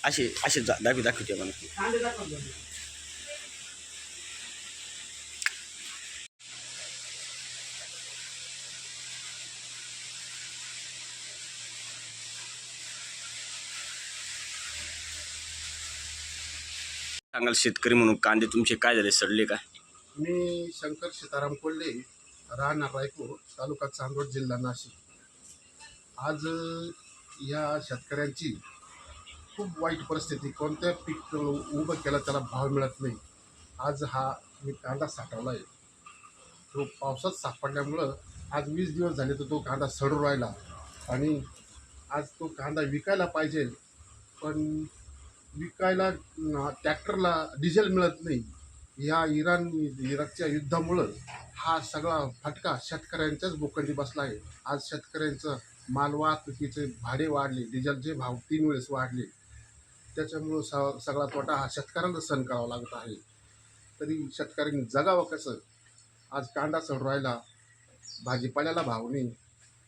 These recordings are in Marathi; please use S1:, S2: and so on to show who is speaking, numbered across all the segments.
S1: असे दाखवते मला. सांगाल शेतकरी म्हणून कांदे तुमचे काय झाले, सडले काय?
S2: मी शंकर सीताराम कोल्हे, राहणार रायपूर, तालुका चांदवड, जिल्हा नाशिक. आज या शेतकऱ्यांची खूप वाईट परिस्थिती. कोणत्या पीक उभं केलं त्याला भाव मिळत नाही. आज हा मी कांदा साठवला आहे, तो पावसात सापडल्यामुळं आज 20 दिवस झाले तर तो कांदा सडून राहिला. आणि आज तो कांदा विकायला पाहिजे, पण विकायला ट्रॅक्टरला डिझेल मिळत नाही. या इराकच्या युद्धामुळं हा सगळा फटका शेतकऱ्यांच्याच बोकांडी बसला आहे. आज शेतकऱ्यांचं मालवाहतुकीचे भाडे वाढले, डिझेलचे भाव 3 वेळेस वाढले. त्याच्यामुळं सगळा तोटा हा शेतकऱ्यांना सहन करावा लागत आहे. तरी शेतकऱ्यांनी जगावं कसं? आज कांदा सडून राहिला, भाजीपाल्याला भाव नाही,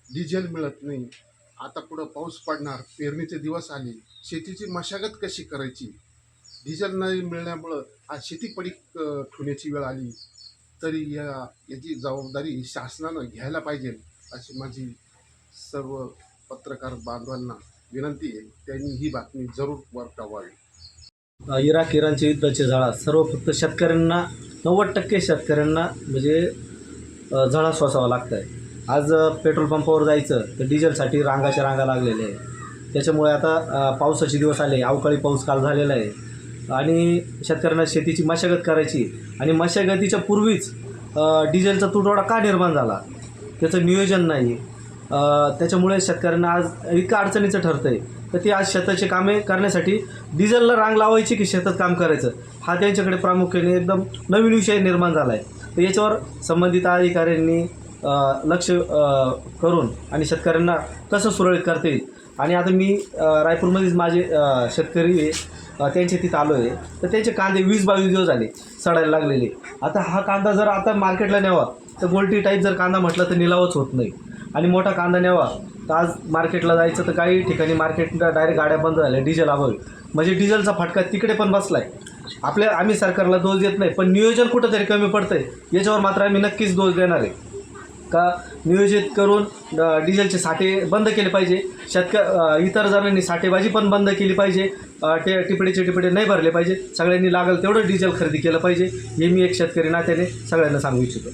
S2: डिझेल मिळत नाही. आता पुढं पाऊस पडणार, पेरणीचे दिवस आले, शेतीची मशागत कशी करायची? डिझेल नाही मिळण्यामुळं आज शेती पडीक ठेवण्याची वेळ आली. तरी याची जबाबदारी शासनानं घ्यायला पाहिजे, अशी माझी सर्व पत्रकार बांधवांना विनंती आहे. त्यांनी ही बातमी जरूर वर कळवावी.
S3: इराणचे युद्धाचे झळा सर्व फक्त शेतकऱ्यांना 90% शेतकऱ्यांना म्हणजे झळा सोसावा लागत आहे. आज पेट्रोल पंपावर जायचं तर डिझेलसाठी रांगाच्या रांगा लागलेल्या आहे. त्याच्यामुळे आता पावसाचे दिवस आले, अवकाळी पाऊस काल झालेला आहे आणि शेतकऱ्यांना शेतीची मशागत करायची आणि मशागतीच्या पूर्वीच डिझेलचा तुटवडा का निर्माण झाला त्याचं नियोजन नाही. त्याच्यामुळे शेतकऱ्यांना आज इतकं अडचणीचं ठरतं आहे तर ते आज शेताचे कामे करण्यासाठी डिझेलला रांग लावायची की शेतात काम करायचं, हा त्यांच्याकडे प्रामुख्याने एकदम नवीन विषय निर्माण झाला आहे. तर याच्यावर संबंधित अधिकाऱ्यांनी लक्ष करून आणि शेतकऱ्यांना कसं सुरळीत करता येईल. आणि आता मी रायपूरमध्येच माझे शेतकरी त्यांच्या तिथं आलो आहे तर त्यांचे कांदे 20-22 दिवस झाले सडायला लागलेले. आता हा कांदा जर आता मार्केटला न्यावा तर गोल्टी टाईप जर कांदा म्हटलं तर निलावच होत नाही. आणि मोठा कांदा न्यावा तर आज मार्केटला जायचं तर काही ठिकाणी मार्केटला डायरेक्ट गाड्या बंद झाल्या डिझेल अभावी. म्हणजे डिझेलचा फटका तिकडे पण बसला आहे. आम्ही सरकारला दोष देत नाही, पण नियोजन कुठंतरी कमी पडतं आहे याच्यावर मात्र आम्ही नक्कीच दोष देणार आहे. का नियोजित करून डिझेलचे साठे बंद केले पाहिजे, इतर जणांनी साठेबाजी पण बंद केली पाहिजे, टिपडे नाही भरले पाहिजे, सगळ्यांनी लागेल तेवढं डिझेल खरेदी केलं पाहिजे. हे मी एक शेतकरी नात्याने सगळ्यांना सांगू इच्छितो.